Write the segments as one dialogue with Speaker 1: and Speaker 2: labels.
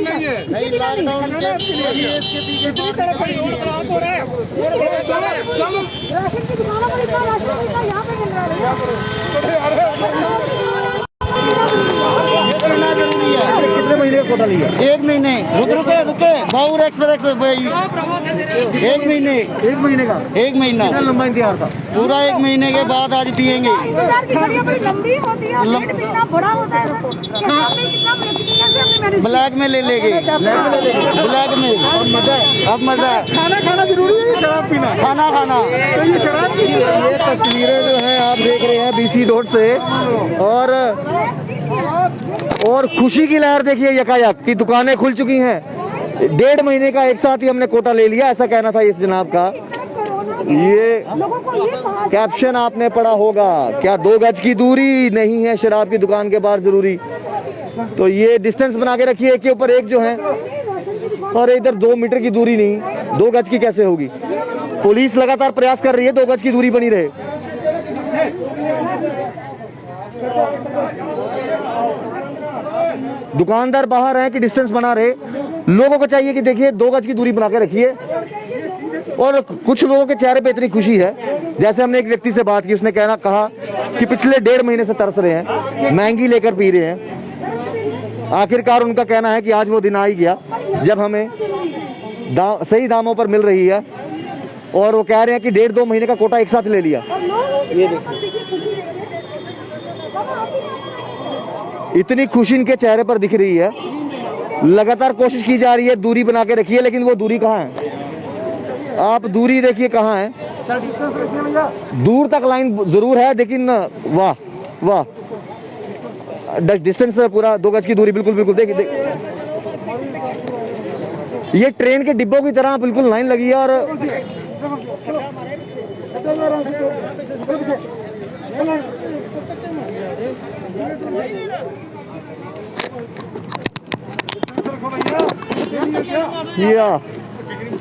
Speaker 1: नहीं है, नहीं लॉकडाउन के इसके पीछे
Speaker 2: राशन की दुकानों पर इतना राशन मिलता है, यहाँ पे मिल रहा है।
Speaker 1: करना जरूरी है।
Speaker 3: कितने महीने का कोटा लिया?
Speaker 1: 1 महीने। रुके बाउर एक्सप्रेस भाई 1 महीने का 1 महीना
Speaker 3: कितना लंबा इंतजार था?
Speaker 1: पूरा 1 महीने के बाद आज पियेंगे।
Speaker 2: इंतजार की घड़ियां बड़ी लंबी होती है, पेट भी इतना बड़ा होता है सर, कि हमने कितना कितनी से अपनी मैनेज
Speaker 1: ब्लैक में ले लेंगे, ब्लैक में। अब मजा है।
Speaker 3: खाना जरूरी है, शराब पीना?
Speaker 1: खाना
Speaker 3: तो ये शराब की ये तस्वीरें जो है आप देख रहे हैं BC रोड से, और खुशी की लहर देखिए यकायक की दुकानें खुल चुकी हैं। 1.5 महीने का एक साथ ही हमने कोटा ले लिया, ऐसा कहना था इस जनाब का। ये कैप्शन आपने पढ़ा होगा, क्या 2 गज की दूरी नहीं है शराब की दुकान के बाहर जरूरी? तो ये डिस्टेंस बना के रखिए, एक के ऊपर एक जो है, और इधर 2 मीटर की दूरी नहीं, 2 गज की कैसे होगी? पुलिस लगातार प्रयास कर रही है 2 गज की दूरी बनी रहे। दुकानदार बाहर हैं कि डिस्टेंस बना रहे, लोगों को चाहिए कि देखिए 2 गज की दूरी बना के रखिए। और कुछ लोगों के चेहरे पे इतनी खुशी है, जैसे हमने एक व्यक्ति से बात की, उसने कहा कि पिछले 1.5 महीने से तरस रहे हैं, महंगी लेकर पी रहे हैं। आखिरकार उनका कहना है कि आज वो दिन आ ही गया जब हमें सही दामों पर मिल रही है, और वो कह रहे हैं कि 1.5-2 महीने का कोटा एक साथ ले लिया। ये देखिए इतनी खुशी इनके चेहरे पर दिख रही है। लगातार कोशिश की जा रही है दूरी बना के रखिए, लेकिन वो दूरी कहाँ है? आप दूरी देखिए कहाँ है। दूर तक लाइन जरूर है, लेकिन वाह वाह, डिस्टेंस पूरा 2 गज की दूरी, बिल्कुल देखिए। ये ट्रेन के डिब्बों की तरह बिल्कुल लाइन लगी है। और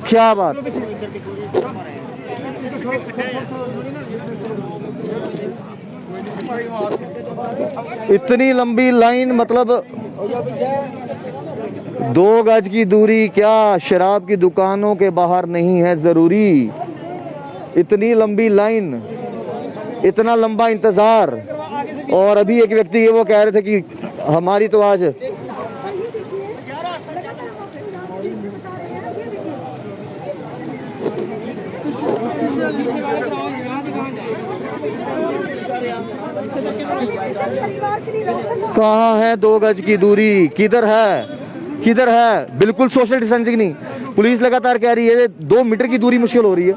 Speaker 3: क्या बात, इतनी लंबी लाइन, मतलब 2 गज की दूरी क्या शराब की दुकानों के बाहर नहीं है जरूरी? इतनी लंबी लाइन, इतना लंबा इंतजार। और अभी एक व्यक्ति है, वो कह रहे थे कि हमारी तो आज कहाँ है 2 गज की दूरी? किधर है? बिल्कुल सोशल डिस्टेंसिंग नहीं। पुलिस लगातार कह रही है 2 मीटर की दूरी मुश्किल हो रही है।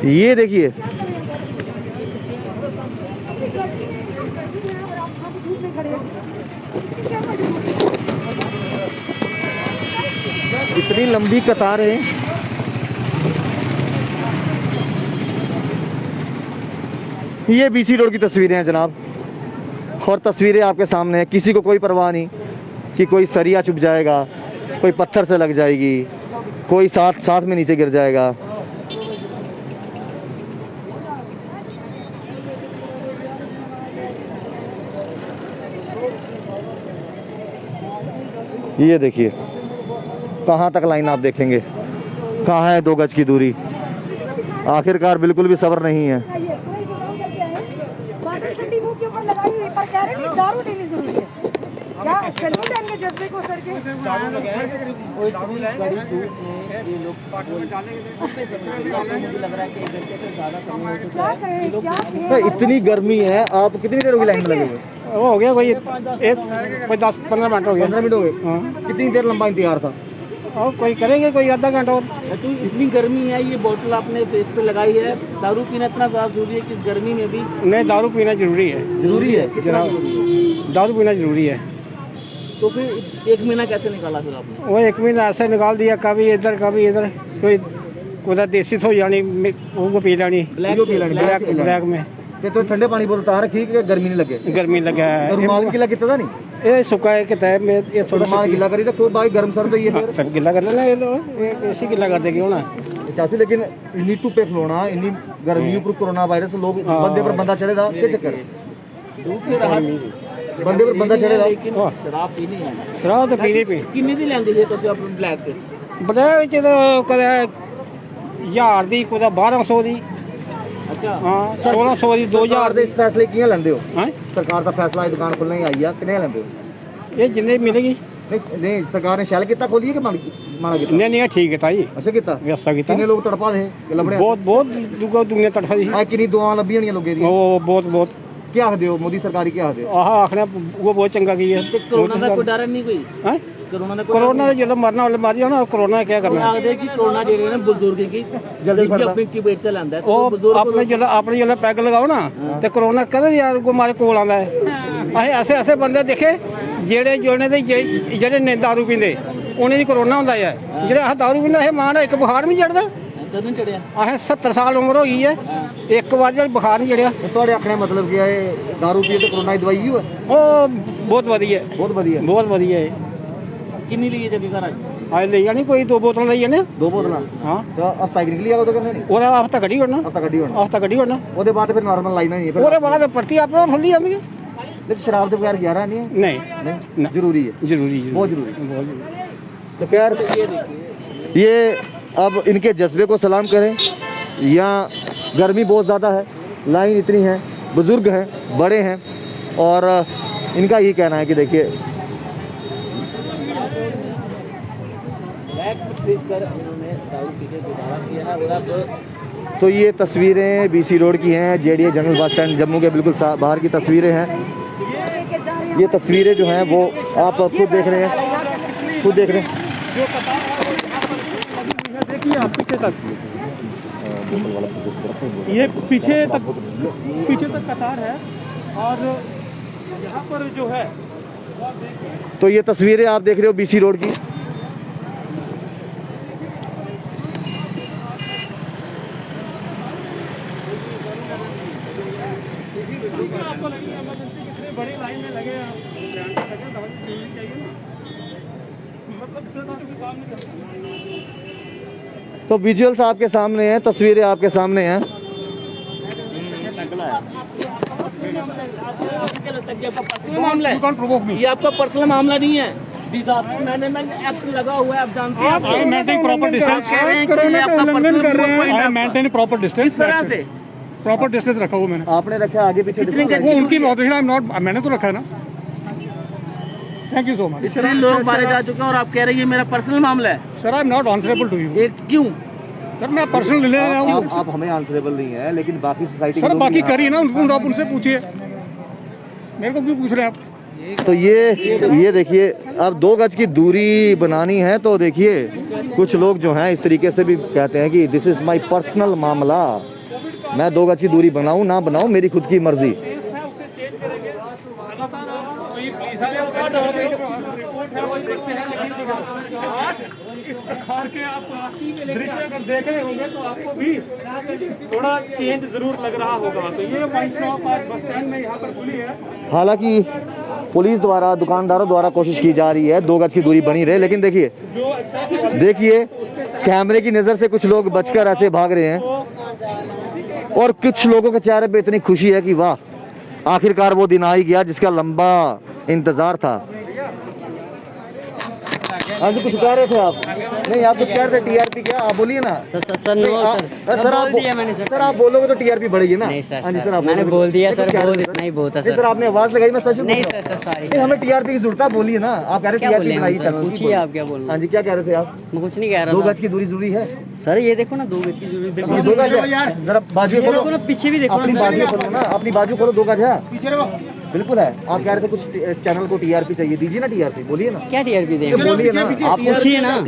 Speaker 3: ये देखिए इतनी लंबी कतारें। ये BC रोड की तस्वीरें हैं जनाब, और तस्वीरें आपके सामने हैं। किसी को कोई परवाह नहीं कि कोई सरिया चुभ जाएगा, कोई पत्थर से लग जाएगी, कोई साथ में नीचे गिर जाएगा। ये देखिए कहाँ तक लाइन आप देखेंगे, कहाँ है 2 गज की दूरी? आखिरकार बिल्कुल भी सब्र नहीं है। इतनी गर्मी है, आप कितनी देर होगी लाइन में लगे हुए?
Speaker 4: वो हो गया कोई 10-15 मिनट हो गए।
Speaker 3: 15 मिनट हो गए। कितनी देर लंबा इंतजार था?
Speaker 4: और कोई करेंगे कोई आधा घंटा और।
Speaker 5: तो इतनी गर्मी है, ये बोतल आपने फेस पे लगाई है, दारू पीना इतना ज़्यादा जरूरी है कि इस गर्मी में भी?
Speaker 4: नहीं, दारू पीना जरूरी है।
Speaker 3: जरूरी है
Speaker 4: जनाब, दारू पीना जरूरी है।
Speaker 5: तो फिर 1 महीना कैसे निकाला फिर आपने?
Speaker 4: वो 1 महीना ऐसे निकाल दिया, कभी इधर कोई देसी हो जानी, वो पी लेनी ब्लैक में।
Speaker 3: तो ठंडे पानी बोतल तार रखी कि गर्मी नहीं लगे?
Speaker 4: गर्मी लगा है।
Speaker 3: रुमाल गिला कितना नहीं?
Speaker 4: ये सुखा है कितना है, मैं ये थोड़ा
Speaker 3: रुमाल गिला करी तो भाई गर्म सर्द तो ये
Speaker 4: गिला कर लेना, ये तो ऐसी गिला कर देगी होना।
Speaker 3: चाची लेकिन इन्नी धुप्पे खलोना इन्नी गर्मी उपर कोरोना वायरस लोग बंदे पर बंदा चढ़ेगा क्या चक्कर बंदे पर बंदा चढ़ेगा
Speaker 5: लेकिन शराब पीनी है
Speaker 4: शराब तो पीनी पी
Speaker 5: किन्नी दी लेंदी है ਤੁਸੀਂ ਆਪਣੇ ਬਲੈਕ ਚ
Speaker 4: ਬਲੈਕ ਵਿੱਚ ਤਾਂ ਕਦੇ 1000 ਦੀ ਕਦੇ 1200 ਦੀ
Speaker 5: ਅੱਛਾ
Speaker 4: ਹਾਂ 1600 ਦੀ 2000
Speaker 3: ਦੇ ਇਸ ਫੈਸਲੇ ਕਿਵੇਂ ਲੈਂਦੇ ਹੋ
Speaker 4: ਹਾਂ
Speaker 3: ਸਰਕਾਰ ਦਾ ਫੈਸਲਾ ਇਹ ਦੁਕਾਨ ਖੁੱਲਣ ਹੀ ਆਈ ਆ ਕਿਵੇਂ ਲੈਂਦੇ ਹੋ
Speaker 4: ਇਹ ਜਿੰਨੇ ਮਿਲੇਗੀ
Speaker 3: ਨਹੀਂ ਸਰਕਾਰ ਨੇ ਸ਼ੈਲ ਕੀਤਾ ਖੋਲੀਏ ਕਿ ਮਾਣਾ ਕੀਤਾ
Speaker 4: ਨਹੀਂ ਨਹੀਂ ਠੀਕ ਹੈ ਤਾਈ
Speaker 3: ਅੱਛਾ ਕੀਤਾ
Speaker 4: ਵਿਅਸਾ ਕੀਤਾ
Speaker 3: ਕਿੰਨੇ ਲੋਕ ਤੜਪਾ ਰਹੇ ਲੱਭਣੇ
Speaker 4: ਬਹੁਤ ਦੁਨੀਆ ਤੜਫਾ ਦੀ
Speaker 3: ਆ ਕਿੰਨੀ ਦੁਆਵਾਂ ਲੱਭੀਆਂ ਹੋਣੀਆਂ ਲੋਕਾਂ ਦੀਆਂ
Speaker 4: ਉਹ ਬਹੁਤ
Speaker 3: ਕੀ ਆਖਦੇ ਹੋ ਮੋਦੀ ਸਰਕਾਰੀ ਕੀ ਆਖਦੇ ਹੋ
Speaker 4: ਆਹ ਆਖਣਾ ਉਹ ਬਹੁਤ ਚੰਗਾ ਕੀ ਹੈ
Speaker 5: ਤੇ ਕਰੋਨਾ ਦਾ ਕੋਈ ਡਰ ਨਹੀਂ ਕੋਈ
Speaker 4: ਹੈ
Speaker 5: ਕਰੋਨਾ ਦਾ
Speaker 4: कोरोना ਦਾ ਜਦੋਂ ਮਰਨਾ ਵਾਲੇ ਮਰ ਜਾਣਾ ਕੋਰੋਨਾ ਕੀ ਕਰਨਾ
Speaker 5: ਆਖਦੇ ਕਿ ਕਰੋਨਾ ਜਿਹੜੇ ਨੇ ਬਜ਼ੁਰਗ ਕੀ
Speaker 3: ਜਲਦੀ ਫੜਦਾ।
Speaker 5: ਆਪਣੀ ਚਪੇਟ ਚ ਲੈਂਦਾ
Speaker 4: ਉਹ ਆਪਣੇ ਜਦੋਂ ਪੈਗ ਲਗਾਓ ਨਾ ਤੇ ਕਰੋਨਾ ਕਦੇ ਯਾਰ ਕੋ ਮਾਰੇ ਕੋਲ ਆਉਂਦਾ ਹੈ ਅਸੀਂ ਐਸੇ ਬੰਦੇ ਦੇਖੇ ਜਿਹੜੇ ਨੇ ਦਾਰੂ ਪੀਂਦੇ ਉਹਨਾਂ ਦੀ ਕਰੋਨਾ ਹੁੰਦਾ ਹੈ ਜਿਹੜੇ ਆਹ ਦਾਰੂ ਪੀਂਦਾ ਇਹ ਮਾਂ ਦਾ ਇੱਕ ਬੁਖਾਰ ਨਹੀਂ ਚੜਦਾ
Speaker 5: ਕਦੋਂ ਚੜਿਆ
Speaker 4: ਆਹ 70 ਸਾਲ ਉਮਰ ਹੋ ਗਈ ਹੈ ਇੱਕ ਵਾਰ ਜਦ ਬੁਖਾਰ ਨਹੀਂ ਚੜਿਆ
Speaker 3: ਤੁਹਾਡੇ ਆਖਣੇ ਮਤਲਬ ਕੀ ਹੈ ਇਹ ਦਾਰੂ ਪੀਏ ਤੇ ਕਰੋਨਾ ਦੀ ਦਵਾਈ ਹੀ ਹੈ
Speaker 4: ਉਹ ਬਹੁਤ ਵਧੀਆ
Speaker 3: ਬਹੁਤ ਵਧੀਆ
Speaker 4: ਹੈ
Speaker 5: ਕਿੰਨੀ ਲਈ ਜੱਗੀ ਘਰ
Speaker 4: ਆ ਲੈ ਜਾਣੀ ਕੋਈ 2 ਬੋਤਲਾਂ ਲਈ ਜਾਣੇ
Speaker 3: 2 ਬੋਤਲਾਂ
Speaker 4: ਹਾਂ
Speaker 3: ਤਾਂ ਹਫਤਾ ਨਿਕਲੀ ਆ ਉਹਦੇ ਕਹਿੰਦੇ
Speaker 4: ਉਹਦਾ ਹਫਤਾ ਕੱਢੀ ਹੋਣਾ
Speaker 3: ਹਫਤਾ ਕੱਢੀ ਹੋਣਾ ਉਹਦੇ ਬਾਅਦ ਫਿਰ ਨਾਰਮਲ ਲਾਈਨ ਨਹੀਂ ਹੈ ਫਿਰ
Speaker 4: ਉਹਦੇ ਬਾਅਦ ਪਰਤੀ ਆਪੇ ਖੁੱਲੀ ਜਾਂਦੀ ਹੈ
Speaker 3: लेकिन शराब के बगैर गुजारा नहीं है
Speaker 4: नहीं
Speaker 3: जरूरी है बहुत जरूरी तो खैर ये अब इनके जज्बे को सलाम करें यहाँ गर्मी बहुत ज़्यादा है लाइन इतनी है बुज़ुर्ग हैं बड़े हैं और इनका ये कहना है कि देखिए तो ये तस्वीरें BC रोड की हैं JDA general bus stand Jammu के बिल्कुल बाहर की तस्वीरें हैं ये तस्वीरें जो हैं वो आप खुद देख रहे हैं
Speaker 4: देखिए आप पीछे तक ये पीछे तक कतार है और यहाँ पर जो है
Speaker 3: तो ये तस्वीरें आप देख रहे हो BC रोड की
Speaker 4: बड़ी लाइन में लगे
Speaker 3: तो विजुअल्स आपके सामने हैं तस्वीरें आपके सामने हैं
Speaker 5: मामला है ये आपका पर्सनल मामला नहीं है डिजास्टर मैनेजमेंट एक्ट लगा हुआ है आप जानते हैं
Speaker 4: आप मेंटेन प्रॉपर डिस्टेंस
Speaker 5: कोरोना का उल्लंघन कर रहे हैं
Speaker 4: मेंटेन प्रॉपर डिस्टेंस
Speaker 5: किस तरह से
Speaker 4: प्रॉपर डिस्टेंस रखा हुआ मैंने
Speaker 3: आपने रखा आगे पीछे
Speaker 4: वो उनकी मौत है नॉट मैंने तो रखा है ना थैंक यू सो मच
Speaker 5: इतने लोग मारे जा चुके हैं और आप कह रहे हैं ये मेरा पर्सनल मामला है
Speaker 4: sir I am not answerable to you
Speaker 5: एक क्यों
Speaker 4: सर मैं पर्सनल ले रहा हूँ
Speaker 3: आप हमें आंसरेबल नहीं है लेकिन बाकी सोसाइटी
Speaker 4: सर बाकी करिए ना उनको आप उनसे पूछिए मेरे को क्यों पूछ रहे हैं आप
Speaker 3: तो ये देखिए अब 2 गज की दूरी बनानी है तो देखिए कुछ लोग जो हैं इस तरीके से भी कहते हैं कि दिस इज माय पर्सनल मामला मैं 2 गज की दूरी बनाऊं ना बनाऊं मेरी खुद की मर्जी
Speaker 4: इस प्रकार के आप दृश्य अगर देख रहे होंगे तो आपको भी थोड़ा चेंज जरूर लग रहा होगा तो ये वाइन शॉप आज बस स्टैंड में यहाँ पर खुली है
Speaker 3: हालांकि पुलिस द्वारा दुकानदारों द्वारा कोशिश की जा रही है 2 गज की दूरी बनी रहे लेकिन देखिए कैमरे की नजर से कुछ लोग बचकर ऐसे भाग रहे हैं और कुछ लोगों के चेहरे पे इतनी खुशी है कि वाह आखिरकार वो दिन आ ही गया जिसका लंबा इंतजार था हाँ जी कुछ कह रहे थे आप नहीं आप कुछ कह रहे थे टीआरपी क्या आप बोलिए ना सर आप बोलोगे तो टीआरपी बढ़ेगी ना हाँ जी सर आप
Speaker 6: मैंने बोल दिया सर बहुत इतना ही बहुत है
Speaker 3: सर आपने आवाज लगाई मैं सच
Speaker 6: नहीं सर सॉरी
Speaker 3: हमें टीआरपी की जरूरत है बोलिए ना आप कह रहे
Speaker 6: क्या
Speaker 3: टीआरपी बनाइए
Speaker 6: बोले पूछिए आप क्या बोल रहे
Speaker 3: हाँ जी क्या कह रहे थे आप
Speaker 6: मैं कुछ नहीं कह
Speaker 3: 2
Speaker 6: रहा
Speaker 3: गज की दूरी जरूरी है
Speaker 6: था सर ये देखो ना 2 गज की
Speaker 3: ये
Speaker 6: जरूरत
Speaker 3: 2 गज है जरा बाजू खोलो
Speaker 6: ना पीछे भी देखो
Speaker 3: अपनी
Speaker 6: ना
Speaker 3: बाजू खोलो ना अपनी बाजू खोलो 2 गज है बिल्कुल है आप कह रहे थे कुछ चैनल को टीआरपी चाहिए दीजिए ना टीआरपी बोलिए ना
Speaker 6: क्या टीआरपी देंगे
Speaker 3: बोलिए ना
Speaker 6: आप पूछिए ना
Speaker 3: हाँ,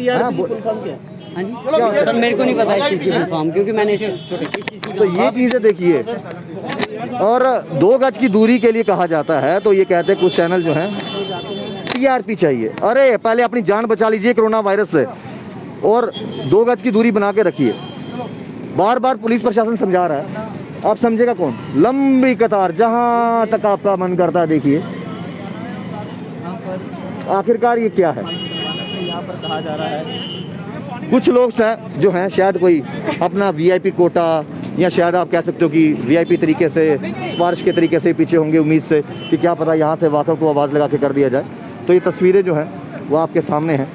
Speaker 6: हाँ जी सर मेरे को नहीं पता इस चीज़ की फुल फॉर्म क्योंकि मैंने इस चीज़ की
Speaker 3: तो ये चीजें देखिए और 2 गज की दूरी के लिए कहा जाता है तो ये कहते हैं कुछ चैनल जो हैं टीआरपी चाहिए अरे पहले अपनी जान बचा लीजिए कोरोना वायरस से और 2 गज की दूरी बना के रखिए बार बार पुलिस प्रशासन समझा रहा है आप समझेगा कौन लंबी कतार जहां तक आपका मन करता है देखिए आखिरकार ये क्या है
Speaker 5: यहाँ पर कहा जा रहा है
Speaker 3: कुछ लोग जो हैं शायद कोई अपना वीआईपी कोटा या शायद आप कह सकते हो कि वीआईपी तरीके से सिफारिश के तरीके से पीछे होंगे, उम्मीद से कि क्या पता यहाँ से वाकफ को आवाज़ लगा के कर दिया जाए। तो ये तस्वीरें जो हैं वो आपके सामने हैं।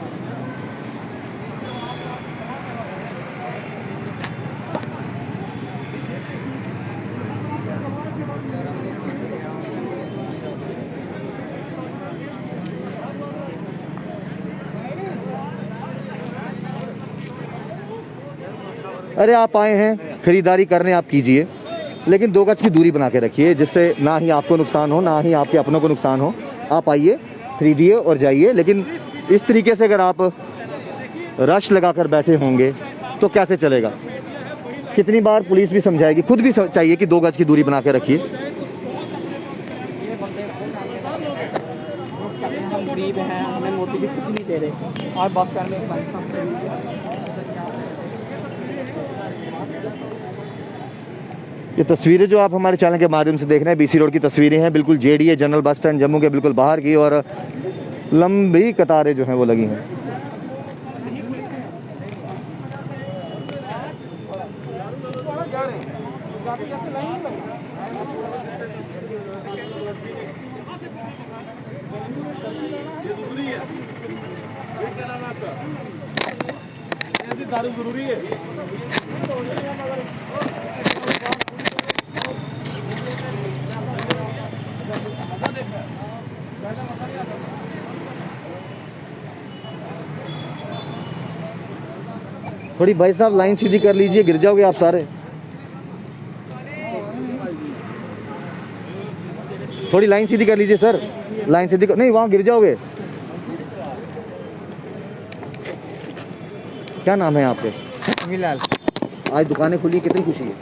Speaker 3: अरे आप आए हैं खरीदारी करने, आप कीजिए, लेकिन 2 गज की दूरी बना के रखिए, जिससे ना ही आपको नुकसान हो ना ही आपके अपनों को नुकसान हो। आप आइए, खरीदिए और जाइए, लेकिन इस तरीके से अगर आप रश लगाकर बैठे होंगे तो कैसे चलेगा? कितनी बार पुलिस भी समझाएगी, खुद भी चाहिए कि 2 गज की दूरी बना के रखिए।
Speaker 6: हम गरीब हैं, हमें मोदी जी कुछ नहीं दे रहे और बस स्टैंड में
Speaker 3: ये तस्वीरें जो आप हमारे चैनल के माध्यम से देख रहे हैं बीसी रोड की तस्वीरें हैं, बिल्कुल JDA general bus stand Jammu के बिल्कुल बाहर की, और लंबी कतारें जो हैं वो लगी हैं।
Speaker 4: दारू जरूरी है।
Speaker 3: थोड़ी भाई साहब लाइन सीधी कर लीजिए, गिर जाओगे आप सारे। थोड़ी लाइन सीधी कर लीजिए सर, लाइन सीधी नहीं, वहां गिर जाओगे। क्या नाम है आपके?
Speaker 1: मिलाल।
Speaker 3: आज दुकानें खुली, कितनी खुशी है?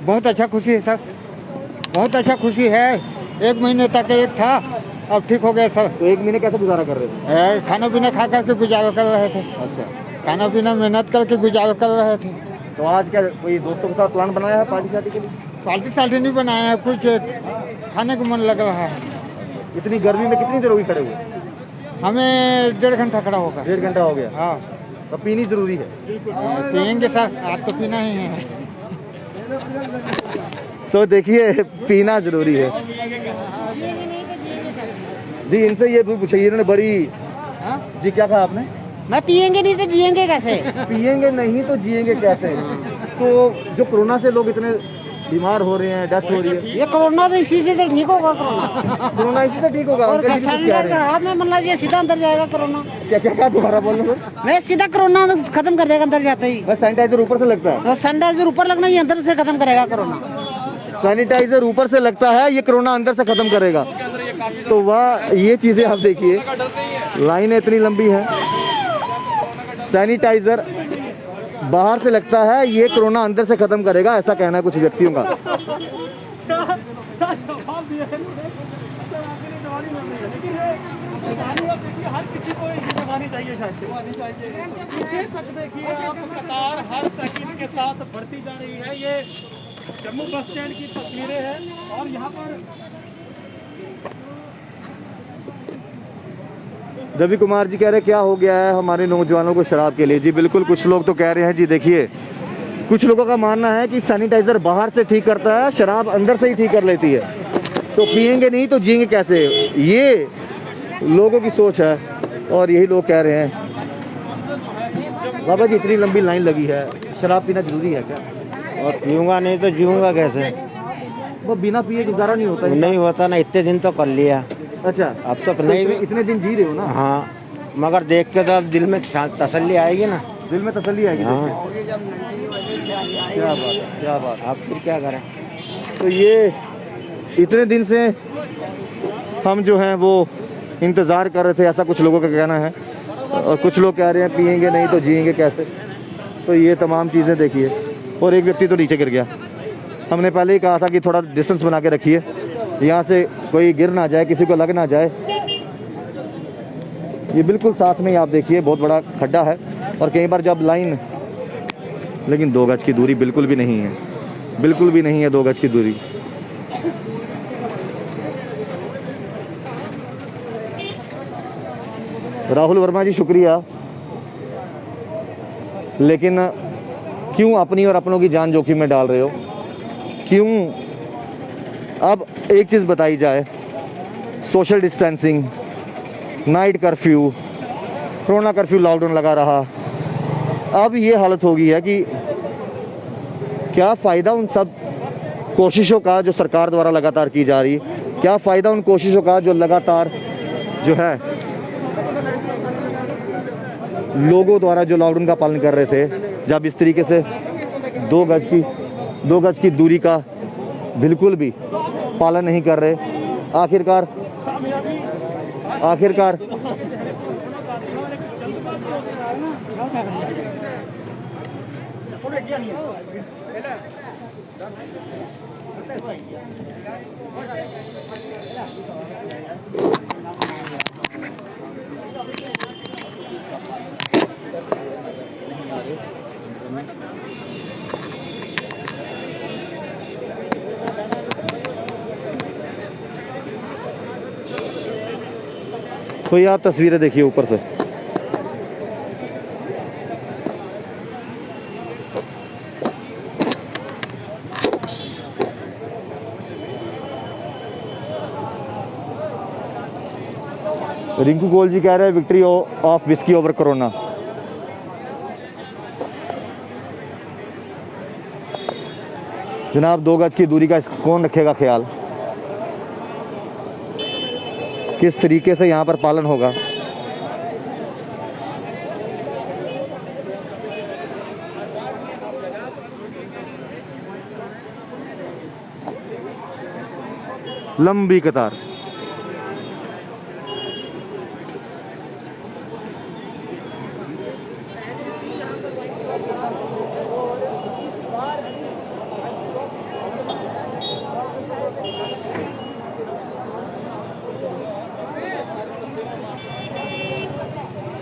Speaker 1: बहुत अच्छा खुशी है सर, बहुत अच्छा खुशी है। 1 महीने तक एक था, अब ठीक हो गया सर।
Speaker 3: तो 1 महीने कैसे गुजारा कर रहे थे?
Speaker 1: खाना पीना खा करके गुजारा कर रहे थे।
Speaker 3: अच्छा,
Speaker 1: खाना पीना मेहनत करके गुजारा कर रहे थे।
Speaker 3: तो आज क्या कोई दोस्तों के साथ प्लान बनाया है पार्टी शादी के लिए?
Speaker 1: पार्टी नहीं बनाया है, कुछ खाने को मन लग रहा है।
Speaker 3: इतनी गर्मी में कितनी देर होगी खड़े हुए?
Speaker 1: हमें 1.5 घंटा खड़ा होगा।
Speaker 3: 1.5 घंटा हो गया।
Speaker 1: हाँ,
Speaker 3: तो पीनी जरूरी है।
Speaker 1: पियेंगे सर, आज तो पीना ही है।
Speaker 3: तो देखिए, पीना जरूरी है जी। इनसे ये पूछिए, इन्होंने बड़ी जी, क्या कहा आपने?
Speaker 2: मैं पियेंगे नहीं तो जिएंगे कैसे?
Speaker 3: पियेंगे नहीं तो जिएंगे कैसे? तो जो कोरोना से लोग इतने बीमार हो रहे हैं, डेथ हो रही है,
Speaker 2: ये कोरोना तो इसी से तो ठीक होगा। कोरोना
Speaker 3: कोरोना इसी से ठीक होगा।
Speaker 2: और
Speaker 3: अंकल जी कुछ कह रहे हैं।
Speaker 2: हाथ में मतलब ये सीधा अंदर जाएगा कोरोना।
Speaker 3: क्या क्या क्या दोबारा बोल रहे हो?
Speaker 2: मैं सीधा कोरोना खत्म कर देगा अंदर जाते ही।
Speaker 3: बस सैनिटाइजर ऊपर से लगता है।
Speaker 2: और सैनिटाइजर ऊपर लगना, ये अंदर से खत्म करेगा कोरोना।
Speaker 3: सैनिटाइजर ऊपर से लगता है, ये कोरोना अंदर से खत्म करेगा। तो वाह, ये चीजें आप देखिए, लाइनें इतनी लंबी है। सैनिटाइजर बाहर से लगता है, ये कोरोना अंदर से खत्म करेगा, ऐसा कहना है कुछ व्यक्तियों का।
Speaker 4: हर किसी को जमानी चाहिए, देखिए आप कतार हर सेकंड के साथ बढ़ती जा रही है। ये जम्मू बस स्टैंड की तस्वीरें हैं और यहाँ पर
Speaker 3: रवि कुमार जी कह रहे क्या हो गया है हमारे नौजवानों को शराब के लिए? जी बिल्कुल, कुछ लोग तो कह रहे हैं जी। देखिए, कुछ लोगों का मानना है कि सैनिटाइजर बाहर से ठीक करता है, शराब अंदर से ही ठीक कर लेती है। तो पियेंगे नहीं तो जिएंगे कैसे? ये लोगों की सोच है और यही लोग कह रहे हैं। बाबा जी, इतनी लंबी लाइन लगी है, शराब पीना जरूरी है क्या?
Speaker 7: और पीऊंगा नहीं तो जीऊंगा कैसे?
Speaker 3: वो बिना पिए गुजारा नहीं होता है।
Speaker 7: नहीं होता ना, इतने दिन तो कर लिया।
Speaker 3: अच्छा,
Speaker 7: अब तक
Speaker 3: तो
Speaker 7: नहीं।
Speaker 3: इतने दिन जी रहे हो ना?
Speaker 7: हाँ, मगर देख के तो अब दिल में तसल्ली आएगी ना।
Speaker 3: दिल में तसल्ली आएगी।
Speaker 7: हाँ।
Speaker 3: क्या बात, क्या बात।
Speaker 7: आप फिर क्या करें?
Speaker 3: तो ये इतने दिन से हम जो हैं वो इंतज़ार कर रहे थे, ऐसा कुछ लोगों का कहना है। और कुछ लोग कह रहे हैं पियेंगे नहीं तो जिएंगे कैसे? तो ये तमाम चीज़ें देखिए। और एक व्यक्ति तो नीचे गिर गया। हमने पहले ही कहा था कि थोड़ा डिस्टेंस बना के रखिए, यहाँ से कोई गिर ना जाए, किसी को लग ना जाए। ये बिल्कुल साथ में ही आप देखिए, बहुत बड़ा खड्डा है। और कई बार जब लाइन, लेकिन 2 गज की दूरी बिल्कुल भी नहीं है, बिल्कुल भी नहीं है 2 गज की दूरी। राहुल वर्मा जी शुक्रिया। लेकिन क्यों अपनी और अपनों की जान जोखिम में डाल रहे हो? क्यों? अब एक चीज़ बताई जाए, social distancing, night curfew, corona curfew, lockdown लगा रहा, अब ये हालत हो गई है कि क्या फ़ायदा उन सब कोशिशों का जो सरकार द्वारा लगातार की जा रही है? क्या फ़ायदा उन कोशिशों का जो लगातार जो है लोगों द्वारा जो लॉकडाउन का पालन कर रहे थे, जब इस तरीके से 2 गज की दूरी का बिल्कुल भी पालन नहीं कर रहे? आखिरकार तो ये आप तस्वीरें देखिए ऊपर से, रिंकू गोल जी कह रहे हैं victory of whisky over corona. जनाब 2 गज की दूरी का कौन रखेगा ख्याल? किस तरीके से यहाँ पर पालन होगा? लंबी कतार।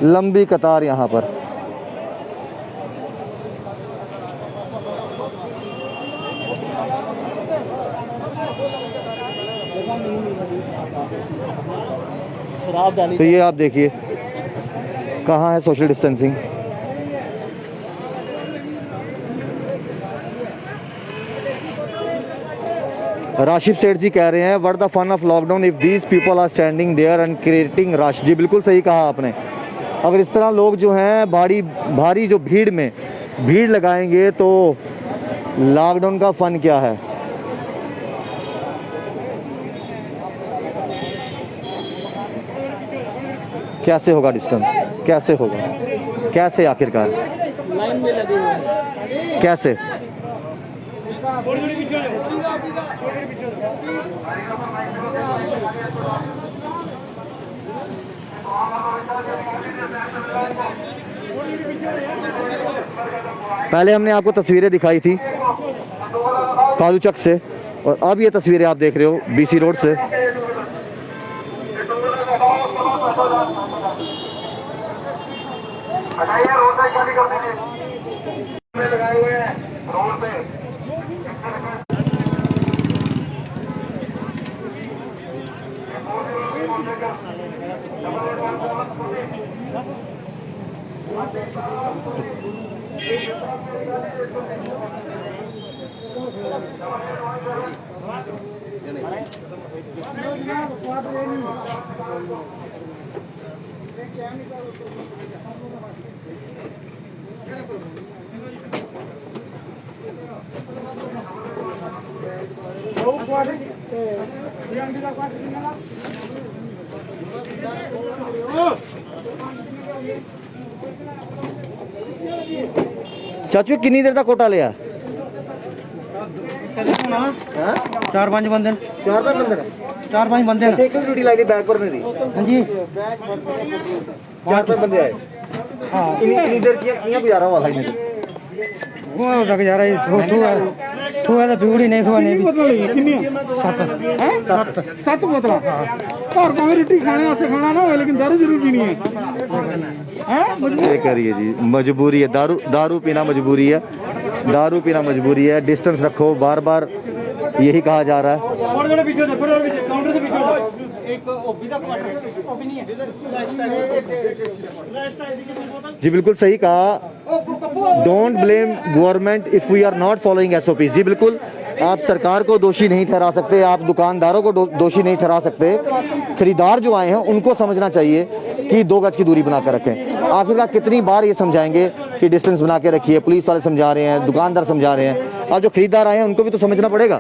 Speaker 3: लंबी कतार यहाँ पर। तो ये आप देखिए कहाँ है सोशल डिस्टेंसिंग। राशिद सेठ जी कह रहे हैं what the fun of lockdown if these people are standing there and creating rush. जी बिल्कुल सही कहा आपने। अगर इस तरह लोग जो हैं भारी जो भीड़ लगाएंगे तो लॉकडाउन का फन क्या है? कैसे होगा डिस्टेंस? कैसे होगा? कैसे आखिरकार?
Speaker 5: लाइन में लगे हुए हैं।
Speaker 3: कैसे? पहले हमने आपको तस्वीरें दिखाई थी कालूचक से, और अब ये तस्वीरें आप देख रहे हो बीसी रोड से।
Speaker 8: लगाए हुए हैं रोड पे।
Speaker 3: चाचू कितनी देर तक कोटा लिया?
Speaker 6: 4-5 बंदे 4-5 बंदे
Speaker 3: एक ड्यूटी लाई बैग पर मेरी।
Speaker 6: हाँ जी
Speaker 3: 4-5 बंदे आए। हाँ इतनी देर किया गुजारा हुआ था इन्हें?
Speaker 6: वो लग जा रहा है थोड़ा तो बिगड़ी नहीं थोड़ा नहीं
Speaker 4: सत बोतल घर भावे रोटी खाने वास्ते खाना ना हो लेकिन दारू जरूर पीनी है।
Speaker 3: ये करिए जी, मजबूरी है। दारू पीना मजबूरी है। दारू पीना मजबूरी है। डिस्टेंस रखो, बार बार यही कहा जा रहा है।
Speaker 4: एक ओबी का क्वार्टर ओबी नहीं है
Speaker 3: जी बिल्कुल सही कहा। Don't blame government if we are not following SOP. जी बिल्कुल, आप सरकार को दोषी नहीं ठहरा सकते, आप दुकानदारों को दोषी नहीं ठहरा सकते। खरीदार जो आए हैं उनको समझना चाहिए कि 2 गज की दूरी बना कर रखें। आखिरकार कितनी बार ये समझाएंगे कि डिस्टेंस बना के रखिए, पुलिस वाले समझा रहे हैं, दुकानदार समझा रहे हैं, अब जो खरीदार आए हैं उनको भी तो समझना पड़ेगा।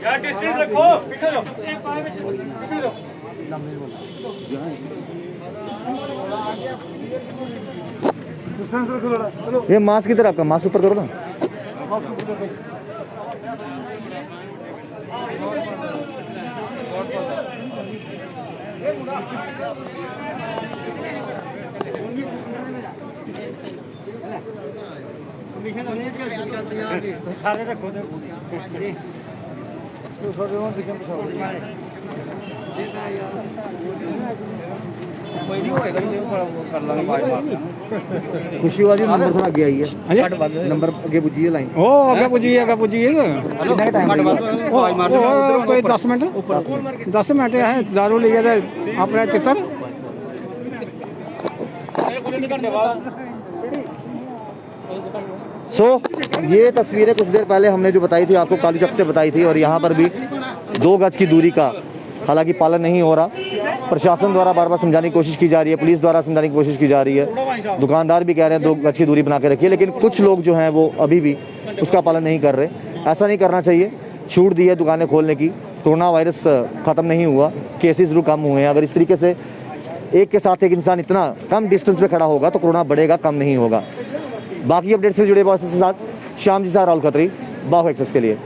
Speaker 4: यार डिस्टेंस रखो, पीछे जाओ, पीछे जाओ।
Speaker 3: ये मास्क किधर आपका? मास्क ऊपर करो ना। खुशी वाली नंबर थोड़ा आगे आई है, नंबर आगे बुझिए लाइन।
Speaker 9: ओ आगे पुजिए
Speaker 3: कितना टाइम
Speaker 9: कोई 10 मिनट 10 मिनट है। दारू ले गए अपने चित्र
Speaker 3: ये तस्वीरें कुछ देर पहले हमने जो बताई थी आपको, काली चौक से बताई थी, और यहाँ पर भी 2 गज की दूरी का हालांकि पालन नहीं हो रहा। प्रशासन द्वारा बार बार समझाने की कोशिश की जा रही है, पुलिस द्वारा समझाने की कोशिश की जा रही है, दुकानदार भी कह रहे हैं 2 गज की दूरी बना के रखिए, लेकिन कुछ लोग जो हैं वो अभी भी उसका पालन नहीं कर रहे। ऐसा नहीं करना चाहिए। छूट दी है दुकानें खोलने की, कोरोना वायरस ख़त्म नहीं हुआ, केसेस जरूर कम हुए हैं। अगर इस तरीके से एक के साथ एक इंसान इतना कम डिस्टेंस पे खड़ा होगा तो कोरोना बढ़ेगा, कम नहीं होगा। बाकी अपडेट से जुड़े बॉस के साथ श्याम जी साहब, राहुल खत्री, बाहु एक्सेस के लिए।